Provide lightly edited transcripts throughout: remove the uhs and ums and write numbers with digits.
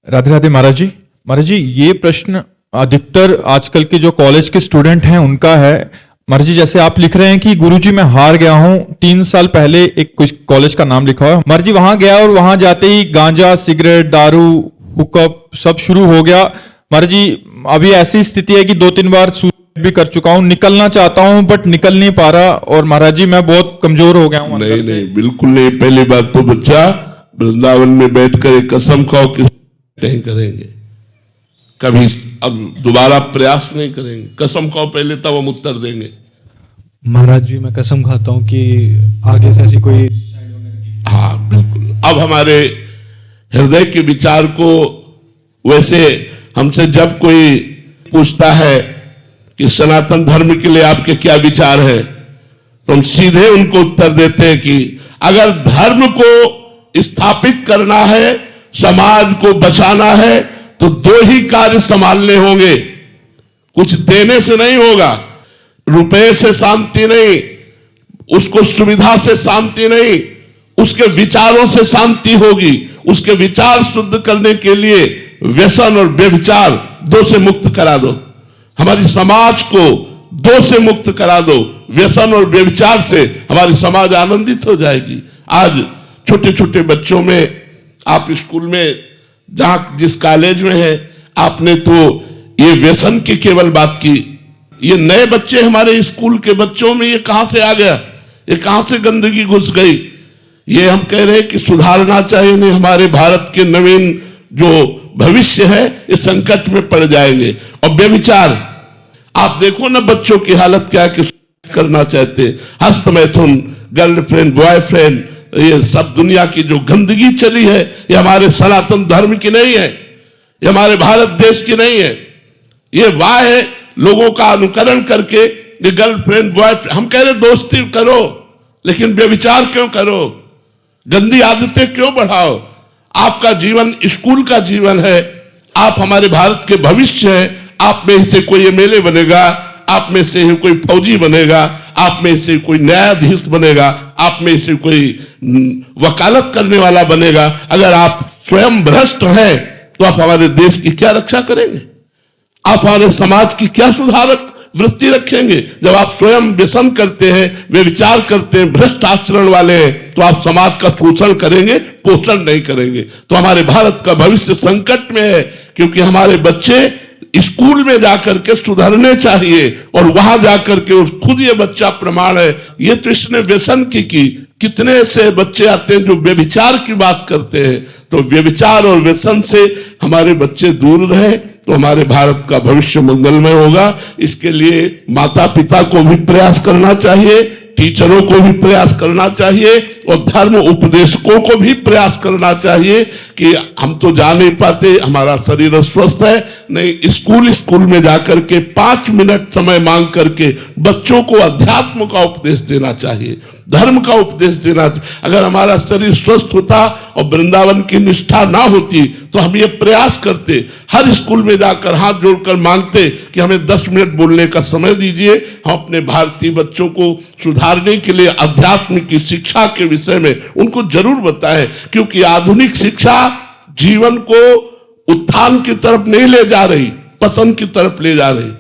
राधे राधे महाराज जी। महाराज जी, ये प्रश्न अधिकतर आजकल के जो कॉलेज के स्टूडेंट हैं उनका है। महाराज जी, जैसे आप लिख रहे हैं कि गुरुजी मैं हार गया हूं, 3 साल पहले एक कुछ कॉलेज का नाम लिखा हुआ है, महाराज जी वहां गया और वहां जाते ही गांजा, सिगरेट, दारू, हुक्कप सब शुरू हो गया। महाराज जी अभी ऐसी स्थिति है कि 2-3 बार सुसाइड भी कर चुका हूं, निकलना चाहता हूं बट निकल नहीं पा रहा, और महाराज जी मैं बहुत कमजोर हो गया हूं। नहीं, बिल्कुल नहीं। पहली बात तो बच्चा वृंदावन में बैठकर एक कसम खाओ कि नहीं करेंगे, कभी अब दोबारा प्रयास नहीं करेंगे। कसम खाओ पहले, तब हम उत्तर देंगे। महाराज जी मैं कसम खाता हूं कि आगे से ऐसी कोई। हाँ बिल्कुल। अब हमारे हृदय के विचार को, वैसे हमसे जब कोई पूछता है कि सनातन धर्म के लिए आपके क्या विचार है, तो हम सीधे उनको उत्तर देते हैं कि अगर धर्म को स्थापित करना है, समाज को बचाना है, तो 2 ही कार्य संभालने होंगे। कुछ देने से नहीं होगा, रुपए से शांति नहीं, उसको सुविधा से शांति नहीं, उसके विचारों से शांति होगी। उसके विचार शुद्ध करने के लिए व्यसन और व्यभिचार 2 से मुक्त करा दो। हमारी समाज को 2 से मुक्त करा दो। व्यसन और व्यभिचार से हमारी समाज आनंदित हो जाएगी। आज छोटे छोटे बच्चों में, आप स्कूल में जहां जिस कॉलेज में है, आपने तो ये व्यसन की केवल बात की। ये नए बच्चे हमारे स्कूल के बच्चों में ये कहां से आ गया, ये कहां से गंदगी घुस गई? ये हम कह रहे हैं कि सुधारना चाहिए। नहीं, हमारे भारत के नवीन जो भविष्य है इस संकट में पड़ जाएंगे। और व्यभिचार, आप देखो ना बच्चों की हालत क्या करना चाहते, हस्त मैथुन, गर्लफ्रेंड, बॉयफ्रेंड, ये सब दुनिया की जो गंदगी चली है, ये हमारे सनातन धर्म की नहीं है, ये हमारे भारत देश की नहीं है। ये वाह है लोगों का अनुकरण करके, ये गर्लफ्रेंड, बॉयफ्रेंड, हम कह रहे दोस्ती करो, लेकिन व्यभिचार क्यों करो? गंदी आदतें क्यों बढ़ाओ? आपका जीवन स्कूल का जीवन है, आप हमारे भारत के भविष्य हैं। आप में से कोई एमएलए बनेगा, आप में से कोई फौजी बनेगा, आप में से कोई न्यायाधीश बनेगा, आप में से कोई वकालत करने वाला बनेगा। अगर आप स्वयं भ्रष्ट हैं तो आप हमारे देश की क्या रक्षा करेंगे? आप हमारे समाज की क्या सुधारक वृत्ति रखेंगे? जब आप स्वयं व्यसन करते हैं, वे विचार करते हैं, भ्रष्ट आचरण वाले हैं, तो आप समाज का शोषण करेंगे, पोषण नहीं करेंगे। तो हमारे भारत का भविष्य संकट में है, क्योंकि हमारे बच्चे स्कूल में जाकर के सुधरने चाहिए, और वहां जाकर के खुद ये बच्चा प्रमाण है। ये तो इसने व्यसन की। कितने से बच्चे आते हैं जो व्यभिचार की बात करते हैं। तो व्यभिचार और व्यसन से हमारे बच्चे दूर रहे तो हमारे भारत का भविष्य मंगलमय होगा। इसके लिए माता पिता को भी प्रयास करना चाहिए, टीचरों को भी प्रयास करना चाहिए, और धर्म उपदेशकों को भी प्रयास करना चाहिए कि हम तो जा नहीं पाते, हमारा शरीर अस्वस्थ है, नहीं, स्कूल में जाकर के 5 मिनट समय मांग करके बच्चों को अध्यात्म का उपदेश देना चाहिए, धर्म का उपदेश देना चाहिए। अगर हमारा शरीर स्वस्थ होता और वृंदावन की निष्ठा ना होती तो हम ये प्रयास करते, हर स्कूल में जाकर हाथ जोड़कर मांगते कि हमें 10 मिनट बोलने का समय दीजिए। हम अपने भारतीय बच्चों को सुधारने के लिए अध्यात्म की शिक्षा के विषय में उनको जरूर बताएं, क्योंकि आधुनिक शिक्षा जीवन को उत्थान की तरफ नहीं ले जा रही, पतन की तरफ ले जा रही।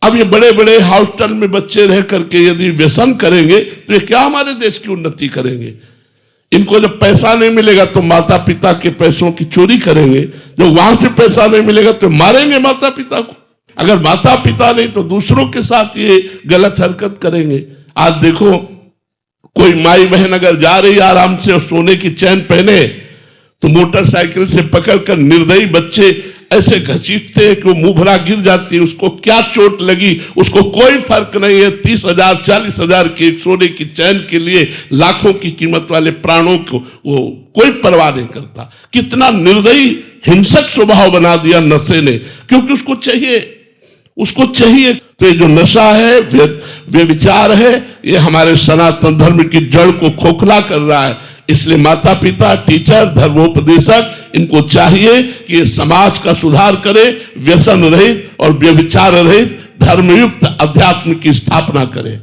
अब ये बड़े बड़े हॉस्टल में बच्चे रह करके यदि व्यसन करेंगे तो ये क्या हमारे देश की उन्नति करेंगे? इनको जब पैसा नहीं मिलेगा तो माता पिता के पैसों की चोरी करेंगे, जब वहां से पैसा नहीं मिलेगा तो मारेंगे माता पिता को। अगर माता पिता नहीं तो दूसरों के साथ ये गलत हरकत करेंगे। आज देखो, कोई माई बहन अगर जा रही आराम से और सोने की चैन पहने, तो मोटरसाइकिल से पकड़कर निर्दयी बच्चे ऐसे घसीटते हैं कि वो मुंह भरा गिर जाती है। उसको क्या चोट लगी उसको कोई फर्क नहीं है। 30,000 40,000 की एक सोने की चैन के लिए लाखों की कीमत वाले प्राणों को वो कोई परवाह नहीं करता। कितना निर्दयी हिंसक स्वभाव बना दिया नशे ने, क्योंकि उसको चाहिए। तो ये जो नशा है, व्यभिचार है, ये हमारे सनातन धर्म की जड़ को खोखला कर रहा है। इसलिए माता पिता, टीचर, धर्मोपदेशक, इनको चाहिए कि ये समाज का सुधार करे, व्यसन रहित और व्यभिचार रहित धर्मयुक्त अध्यात्म की स्थापना करें।